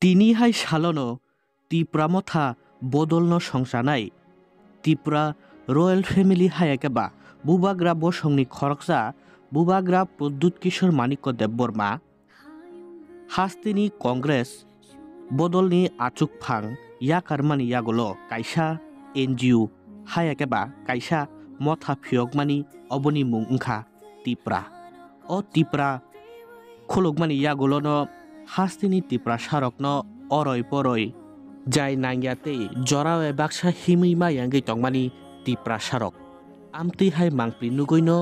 তিনিহাই সালনো Tripura Motha বদলনো সংসাनाय Tripura royal family হায়াকেবা বুবাग्रा बसंनि खरकसा बुबाग्रा Pradyut किशोर माणिक्य Debbarma हास्तिनि Congress बदलनि आचुकफां याकारमानि यागलो कायसा NGO हायाकेबा कायसा मथा फियकमानि अबनि मुं ओंखा त्रिपुरा अ त्रिपुरा खुलुकमानि यागलोनो हास्तिनि त्रिपुरा सारकनो अरय परय जाय नांगियाते जरावे बाक्सा हिमैमा यांगै तंगमानि त्रिपुरा सारक आमतिहाय मांगप्रि नुगैनो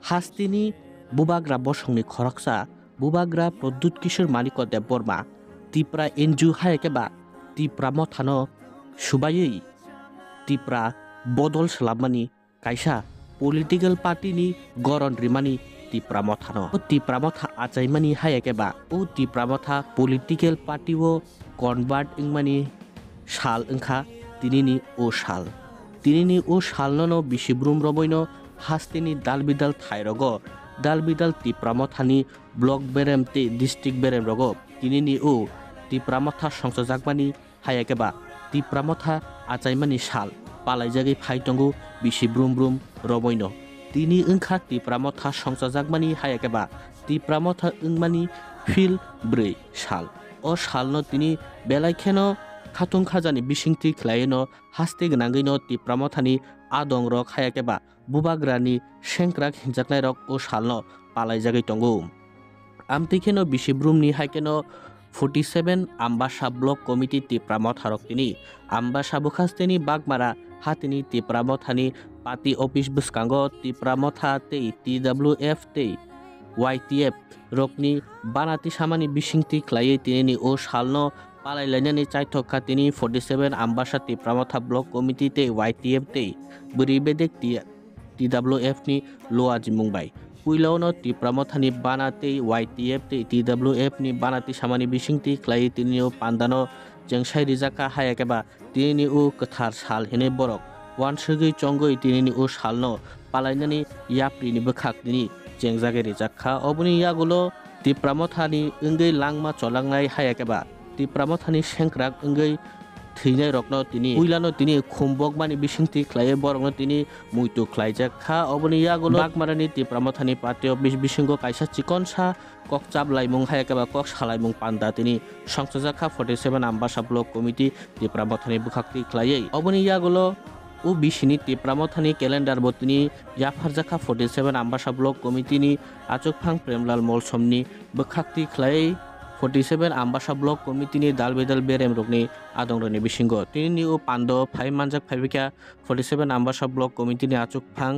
हास्तिनि बुबाग्रा बसंनि खरकसा बुबाग्रा प्रद्युत किशोर माणिक्य देबबर्मा त्रिपुरा एनजिओ हायाकेबा त्रिपुरा मथानो सुबायै त्रिपुरा बदल सलाबमानि कायसा पलिटिकल पार्टीनि गरन रिमानि त्रिपुरा मथानो त्रिपुरा मथा आचायमानि हायाकेबा ओ त्रिपुरा मथा पलिटिकल पार्टीओ कन्भार्ट इंगमानि साल ओंखा तिनिनि ओ साल तिनिनि ओ सालनो बिसिब्रुम रबैनो हास्तिनि दालबिदाल थायरगो दालबिदाल त्रिपुरा मथानि ब्लक बेरेमते डिस्ट्रिक्ट बेरेम रगो तिनिनि ओ त्रिपुरा मथा संसजाकमानि हायाकेबा त्रिपुरा मथा आचायमानि साल पालायजागै फायतंगु बिसिब्रुम ब्रुम रबैनो तिनि ओंखा त्रिपुरा मथा संसजाकमानि हायाकेबा त्रिपुरा मथा ओंमानि फिल 4 साल ओ सालनो तिनि बेलायखेनो खाथुं खाजानि बिसिंथि ख्लायनो हास्ते गोनांगैनो त्रिपुरा मथानि आदं रक हायाकेबा बुबाग्रानि सेंक्राक हिंजाकनाय रक ओ सालनो पालायजागै तंगु आमतिखेनो बिसिब्रुमनि हायकेनो 47 आम्बासा ब्लक कमिटी त्रिपुरा मथा रक तिनि आम्बासा बुखास्तेनि बागमारा हातिनि त्रिपुरा मथानि पार्टी अफिस बसकांगो त्रिपुरा मथा ते TWF ते YTF रकनि बानाति सामानि बिसिंथि ख्लायै तिनि ओ सालनो पालायलायनानै चायथका तिनि 47 आम्बासा त्रिपुरा मथा ब्लक कमिटी ते YTF ते बोरैबेदेक TWF नि लोआजि मुंबाय पुइलावनो त्रिपुरा मथानि बानाते YTF ते TWF नि बानाति सामानि बिसिंथि ख्लायै तिनि ओ पान्दानो जेंसाय रिजाका हायाकेबा तिनि ओ कथार साल हेने बरक वानसगै चंगै तिनि ओ सालनो पालायनानै याप्रिनि बखाक तिनि जेंजागे रिजाखा अबनि यागुलो त्रिपुरा मथानि ओंगै लांमा चलांनाय हायाकेबा त्रिपुरा मथानि सेंक्राक ओंगै थैनाय रकनो तिनि उइलानो तिनि खुमबकमानि बिसिंथि ख्लायै बरकनो तिनि मुइतु ख्लायजाखा अबनि यागुलो बागमारानि त्रिपुरा मथानि पार्टी अफिस बिसिंगो कायसा चिकनसा ककचाब लाइमुं हायाकेबा कक सालाइमुं पान्दा तिनि संसजाखा 47 आम्बासा ब्लक कमिटी त्रिपुरा मथानि बुखाक्ति ख्लायै अबनि यागुलो उ बिसिनि त्रिपुरा मथानि कैलेंडार बतिनि याफारजाखा 47 आम्बासा ब्लक कमिटीनि आचुकफां प्रेमलाल मलसमनि बखाक्ति ख्लायै 47 आम्बासा ब्लक कमिटीनि दालबेदाल बेरेम रगनि आदंरनि बिसिंगो तिनि ओ पान्द फाइ मानजाक फाइबिका 47 आम्बासा ब्लक कमिटीनि आचुकफां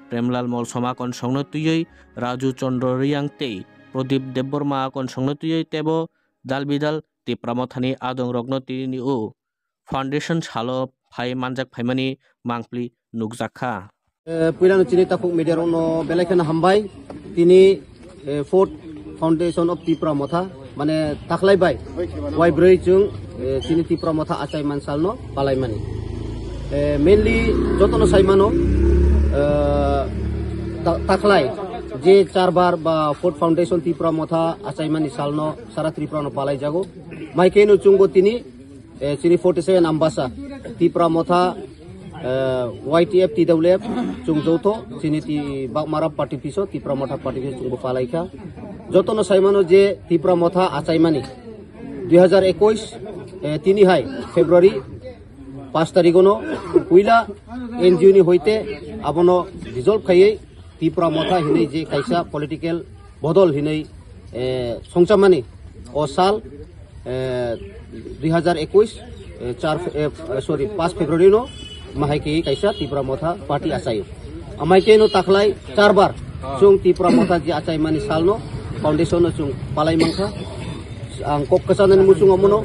प्रेमलाल मलसमा कनसंनो तुयै राजू चंद्र रियांग ते प्रदीप देबबर्मा कनसंनो तुयै तेबो दालबेदाल त्रिपुरा मथानि आदं रगनो तिनि ओ फाउंडेशन सालो फाइ मानजाक फाइमानि मांगप्लि नुगजाखा पुइलानो चिनि ताफुक मीडिया रनो बेलायखेन हामबाय तिनि फोर्थ फाउंडेशन ऑफ त्रिपुरा मथा माने ताखलायबाय वाइब्रै जों चिनि त्रिपुरा मथा आचाय मानसालनो पालायमानि मेनलि जतनो साइमानो ताखलाय जे 4 बार बा फोर्थ फाउंडेशन त्रिपुरा मथा आचायमानि सालनो सारा त्रिपुरा नो पालाय जागो माइकेनो चुंगो तिनि चिनि 47 आम्बासा त्रिपुरा मथा YTF TWF चुंगजौतो चिनि ति बागमारा पार्टी पिसो त्रिपुरा मथा पार्टी पिसो चुंगो पालायखा जतनो साइमानो जे त्रिपुरा मथा आचायमानि 2021 तिनि हाय फेब्रुआरी 5 तारिखनो पुइला एनजिओ नि होइते आबनो रिजल्व खायै त्रिपुरा मथा हिनै जे कायसा पलिटिकल बदल हिनै संचामानि ओ साल 2021 5 फेब्रुआरी नो माहायके कायसा त्रिपुरा मथा पार्टी आचायो अमायके नो ताखलाय 4 बार जों त्रिपुरा मथा जे आचायमानि सालनो फाउंडेशन जों पालाय मांखा आं कक कसाननि मुचुं अमनो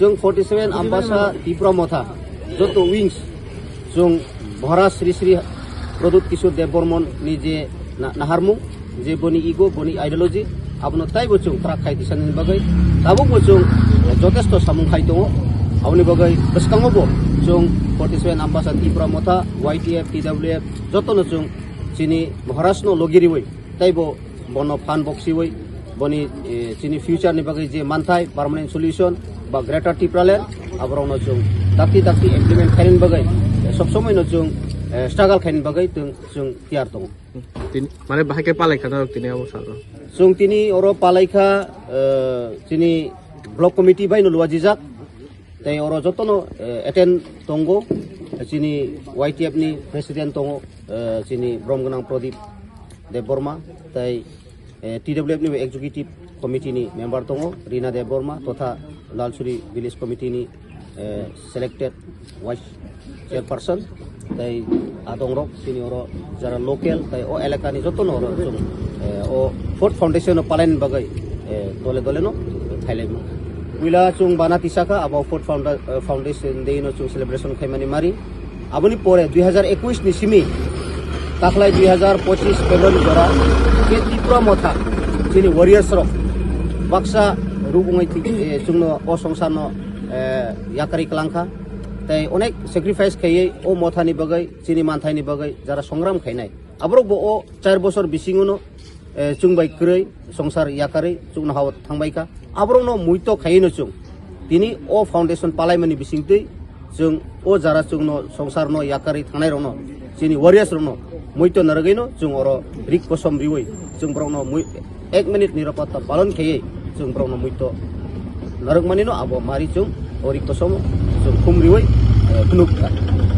जों 47 आम्बासा त्रिपुरा मथा जतो विंग्स जों भरा श्री श्री प्रद्युत किशोर देबबर्मन नि जे नाहारमु जे बनि इगो बनि आइडियोलॉजी आबनो ताइबो जों ट्राक खायदिसानि बागै दाबो जों जथेष्ट सामुं खाय दङ आवनि बागै बसकांगबो जों 47 आम्बासा त्रिपुरा मथा YTF TWF जतनो जों चिनि महाराष्ट्र नो लगिरिवै ताइबो बनो फान बक्सिवै boni chini future ni bagai je manthai permanent solution ba greater Tipraland abrong no chung takti implement khain bagai sob somoi no chung struggle khain bagai chung tiar tong মানে বাহাকে পালাইখা ধরক তিনি অবসর chung tini oro palaikha chini block committee bai no luajijak tai oro jotono attend tongo chini YTF ni president tongo chini Bromganang Pradip Deborma tai TWF ni executive committee ni member tongo Rina Deborma totha Lalsuri village committee ni selected vice chairperson tai adongrok sini oro jara local tai o elaka ni jotono oro o Ford Foundation palain bagai dole no thailai Wila chung bana tisaka about Ford Foundation day no chung celebration khaimani mari aboni pore 2021 ni simi taklai 2025 February jora ke Tripura Motha chini warriors rock baksa rugungai chungno o songsarno yakari klangkha tai onek sacrifice khaiye o motha ni bagai chini manthai ni bagai jara songram khainai abrok bo o 4 bosor bisingono chungbai krei songsar yakari chungna haw thangbaika abrok no muito khaino chung tini o foundation palaimani bisingtei chung o jara chungno songsar no yakari thangnai rono chini warriors rono muito naragaino chung oro rik kosom riwoi chung brokno 1 minute nirapatta palon khaiye chung brokno muito naragmani no abo mari chung ori kosom chung khumriwoi knuk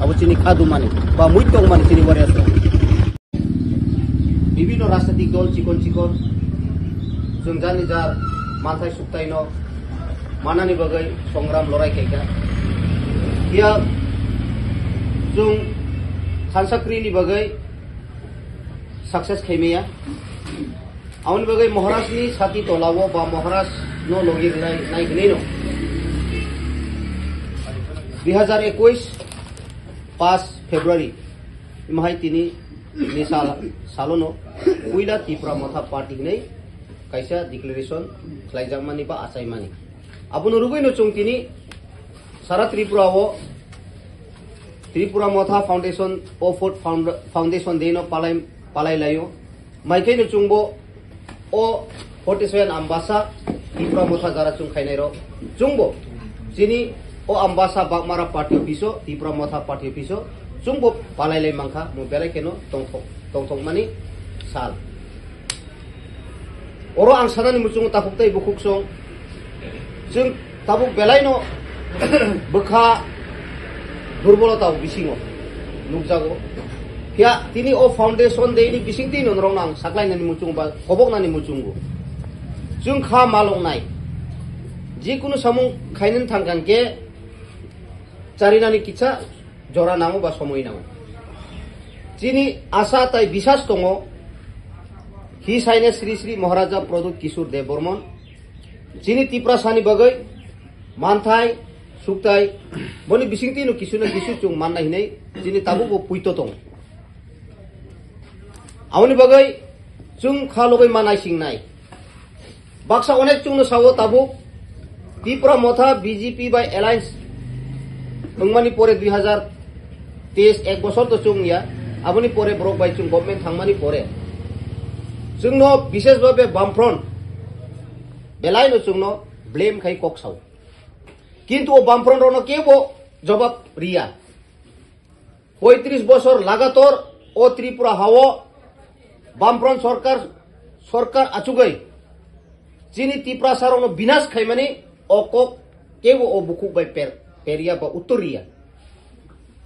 abo chini khadu mani ba muito mani chini warriors বিভিন্ন রাজনৈতিক দল চিকন जों जानि jar माथाय सुक्ताइनो मानानि बागै संग्राम लड़ाई खायगा या जों सानसाक्रिनि बागै सक्सेस खायमेया आउनि बागै महाराष्ट्रनि साथि तलावो बा महाराष्ट्र नो लगिर नायगनेनो 2021 5 फेब्रुवारी इमाहाय तिनि ni salono uila Tripura Motha party nei kaisa declaration khlaijamani ba achaimani abuno rugoino chungtini sara Tripura o Tripura Motha Foundation o Ford Foundation deino palai layo maikaino chungbo o 47 ambasa Tripura Motha jara chung khainai ro chungbo chini o ambasa bakmara party office Tripura Motha party office Jumbo palai mangka mo belai keno tong mani sal. Oro ang sana ni mucung tapuk tay bukuk song. Jung tapuk belai no bekha durbolo tau bisingo nukjago. Kya tini o foundation day ni bising tini nong nang saklai nani mucung ba kobok nani mucunggo. Jung kha malong nai. Jikuno samung kainin tangkan ke cari nani kica jora nango ba somoi nango chini asa tai bisas tongo hi saine Sri Maharaja Pradut Kishor Debormon chini Tripura sani bagai manthai suktai boni bisingti no kisuna kisu chung manna hinai chini tabu bo puito tong awni bagai chung khalobai manai singnai baksa onek chung no sawo tabu Tripura Motha BJP by alliance Mangmani pore 2023 ek bosor to chung ya aboni pore brok bai chung government thangmani pore chungno bishesh bhabe Bamfront belai no chungno blame khai kok sau kintu o Bamfront rono kebo jawab ria 35 bosor lagator o Tripura hawo Bamfront sarkar achugai chini Tripura sarono binash khaimani okok kebo o bukuk bai peria ba uttoria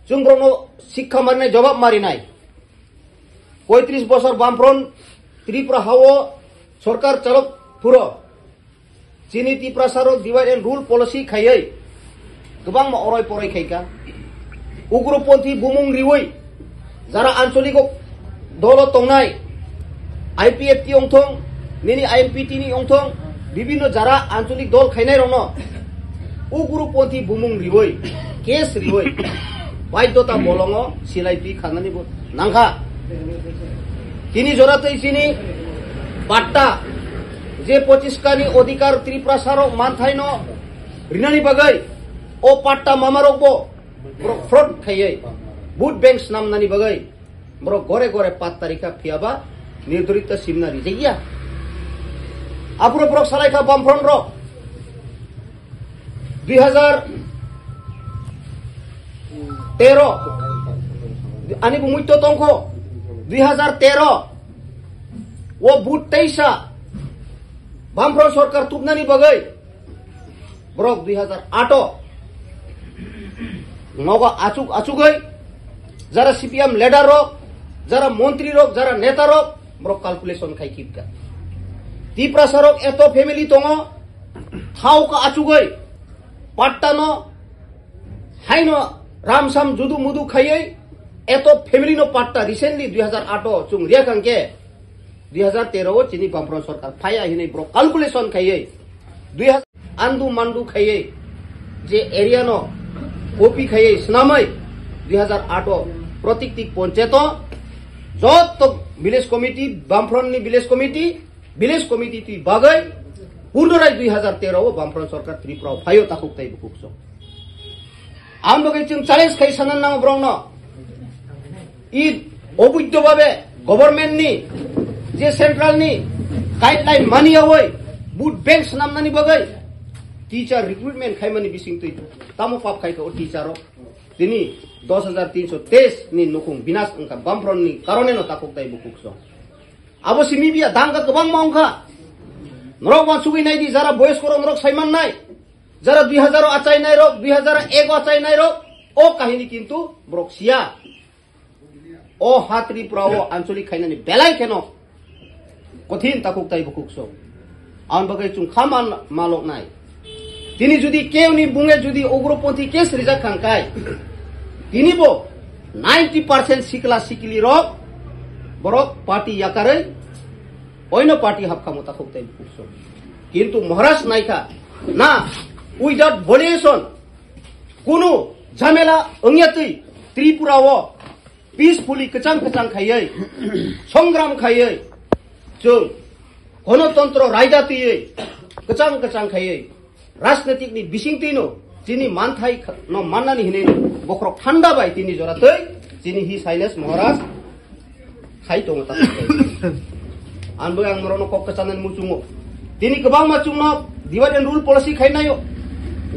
Junggrono শিক্ষা মারনে জবাব মারি নাই 35 বছর Bamfront Tripura hawo সরকার চালক পুরো চিনি Tripura সারো divide and rule policy খাইयै গোবাং মা অরয় পরয় খাইকা উগ্রপন্থী বুমুং রিওই যারা আঞ্চলিক দল তংনাই IPFT অংথং নিনি IMPT নি অংথং বিভিন্ন যারা আঞ্চলিক দল খাইনাই রন উগ্রপন্থী বুমুং রিওই কেস রিওই বাধ্যতা বলঙ্গ সিলাইপি খানানি নাংখা তিনি জোরাতেই চিনি বাট্টা যে 25 কানি অধিকার Tripura সারক মানথাইন রিনানি বাগাই ও পাট্টা মামারকবো ফ্রড খাইয়ে বুট ব্যাংকস নামনানি বাগাই বড় গরে গরে 5 তারিখা ফিয়াবা নির্ধারিত সিমনারি যাইয়া Apuro brok salai ka Bamfront rok 2013 ani bumuito tongko 2013 wo but teisa Bamfront sorkar tupnani bagai brok 2008 nogo achuk gai jara CPM leader rok jara মন্ত্রী রক যারা নেতা রক ব্রক ক্যালকুলেশন খাই কিপকা তিপ্রা সরক এত ফ্যামিলি তঙ থাও কা আচুগৈ পাট্টানো হাইনো রামসাম জুদু মুদু খাইयै এত ফ্যামিলি নো পাট্টা recently 2008 চুং রিয়াকাংকে 2013 চিনি বামফ্রন্ট সরকার ফায়া হিनै ব্রক ক্যালকুলেশন খাইयै 2000 আন্দু মান্ডু খাইयै যে এরিয়া নো ওপি খাইयै স্নামাই 2008 প্রত্যেকটি পঞ্চায়েত যত ভিলেজ কমিটি বামফ্রন্টনি ভিলেজ কমিটি তি বাগৈ পুনরায় 2013 বামফ্রন্ট সরকার ত্রিপুরা ফাইও তাকুক তাই বুকুকস আম বগৈ চিং চ্যালেঞ্জ খাই সানান নাম ব্রংন ই অবৈধভাবে গভর্নমেন্টনি যে সেন্ট্রালনি গাইডলাইন মানিয়াওই বুট ব্যাংক নামনানি বগৈ টিচার রিক্রুটমেন্ট খাইমানি বিসিং তুই তামো পাপ খাইকা ও টিচারও তিনি 10,323 ni nukung binas angka Bamfront ni karone no takuk tai bukukso abo simibia dangka kebang maungka norok wan sugui nai di jara boys koro norok saiman nai jara 2000 acai nai rok 2001 acai nai rok o kahini kintu brok sia o hatri prawo ancholik khainani belai keno kothin takuk tai bukukso an bagai chung khaman malok nai তিনি যদি কেউ নি বুঙে যদি উগ্রপন্থী case Reza খাঙ্কাই তিনি বো 90% সিকলা sickly rock বরক party ইয়াকারে অন্য party হাফখামতা খুবতাই বুকছো কিন্তু মহারাজ নাইকা না উইদাউট ভলিউশন কোনো ঝামেলা অংয়াতই ত্রিপুরাও পিসফুলি কচাং কচাং খাইयै সংগ্রাম খাইयै जों গণতন্ত্র রায়দাতিयै কচাং কচাং খাইयै राजनीतिक नि बिसिंतिनो जिनि मानथाइ न माननानि हिनै बख्र थान्दा बाय तिनि जरातै जिनि हि साइलेस महाराज खाइ दङ ता आनबो आं मरनो कक कचानन मुचुङो तिनि गोबां माचुङनो डिवाइड एन्ड रुल पलिसि खाइनायो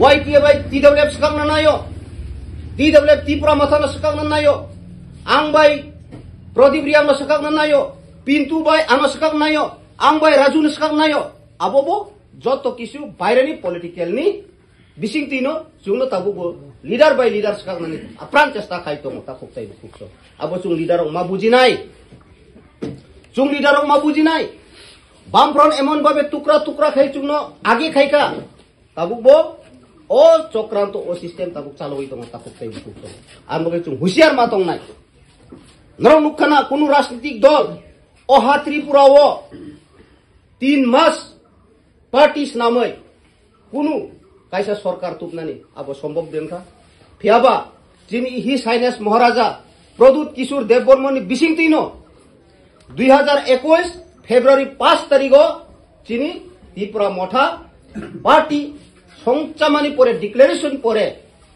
वाइटिए बाय टिडब्ल्यूएफ सकांना नायो टिडब्ल्यूएफ त्रिपुरा मथानो सकांना नायो आं बाय प्रदीप रियानो सकांना नायो पिन्टु बाय आनो सकांना नायो आं बाय राजुनो सकांना नायो आबोबो যত কিছু বাইরেনি পলিটিক্যাল নি বিসিং তিনো জুনো তাবুবো লিডার বাই লিডার সকাগনানি আপ্রাণ চেষ্টা খাইতো মতা খুকতাই বুকছো আবো চুং লিডারক মা বুজিনাই চুং লিডারক মা বুজিনাই বামফ্রন্ট এমন ভাবে টুকরা টুকরা খাই চুংনো আগে খাইকা তাবুবো ও চক্রান্ত ও সিস্টেম তাবুক চালু হইতো মতা খুকতাই বুকছো আমগে চুং হুশিয়ার মাতং নাই নরম মুখখানা কোন রাজনৈতিক দল অহা ত্রিপুরাও 3 মাস পার্টিস নামে কোনো কাইসা সরকার তুপনানি আবো সম্ভব দেনখা ফিয়াবা যিনি হি সাইনেস মহারাজা প্রদূত কিশোর দেববর্মনি বিসিং তিনো 2021 ফেব্রুয়ারি 5 তারিখ যিনি ত্রিপুরা মঠা পার্টি সংচামানি পরে ডিক্লারেশন পরে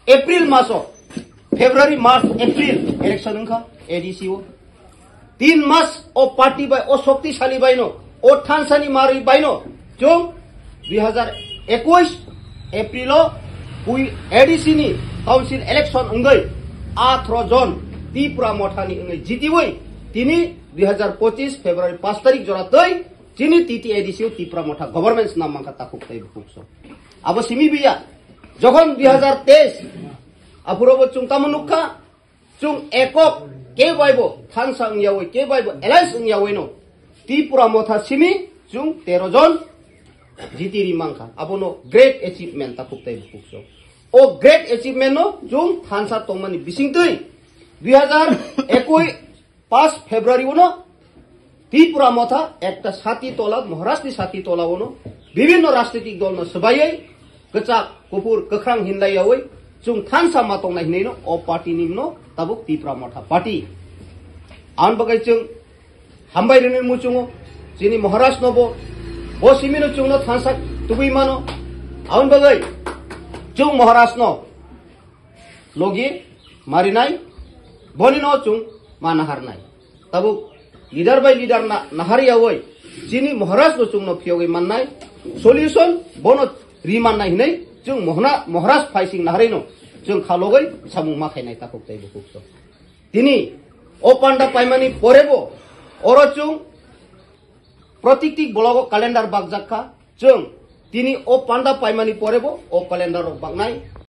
এপ্রিল মাস ফেব্রুয়ারি মার্চ এপ্রিল ইলেকশন খা এডিসিও 3 মাস ও পার্টি বাই ও শক্তিশালী বাইনো ও ঠানসানি মারি বাইনো जो 2021 एप्रिल एडीसी नि काउंसिल इलेक्शन अंगै 18 जन त्रिपुरा मठानि अंगै जितिवै तिनी 2025 फेब्रुवारी 5 तारिख जरातै तिनी टीटी एडीसी त्रिपुरा मठा गभर्नमेंट नाम मांका ताकुकताय बुकसो आबो सिमी बिया जखन 2023 आपुरबो चुं तामनुखा चुं एकक के बायबो थानसां यावै के बायबो एलायंस यावै नो त्रिपुरा मठा सिमी चुं 13 जन जितिरी मांखा abono great achievement ta khuktai bukso o great achievement no jung thansa tongmani bisingtui 2021 5 ফেব্রুয়ারি উনো ত্রিপুরা মথা একটা সাতি তোলা মহারাষ্ট্রী সাতি তোলা উনো বিভিন্ন রাজনৈতিক দল ন সবাই কচা কুপুর কখরাং হিন্দাইয়াওই জুং থানসা মাতংনা হিনেনো ও পার্টি নিমনো তাবুক ত্রিপুরা মঠা পার্টি আন বগাই জুং হামবাইরেনের মুচুঙো যিনি মহারাষ্ট্র নব ও সিমিনো চুংনো থানসা তুবুই মানো আউন বগাই জুং মহারাষ্ট্র লগে মারিনাই বনিনো চুং মানাহারনাই তাবুক লিডার বাই লিডার নাহারিয়াওই chini maharaj bo chung no phiogi mannai solution bono riman nai hinai chung maharaj faising na harino chung khalogoi samung ma khainai takok tai bukuk so tini o panda paimani porebo oro chung protiktik bologo calendar bagjakha chung tini o panda paimani porebo o calendar bagnai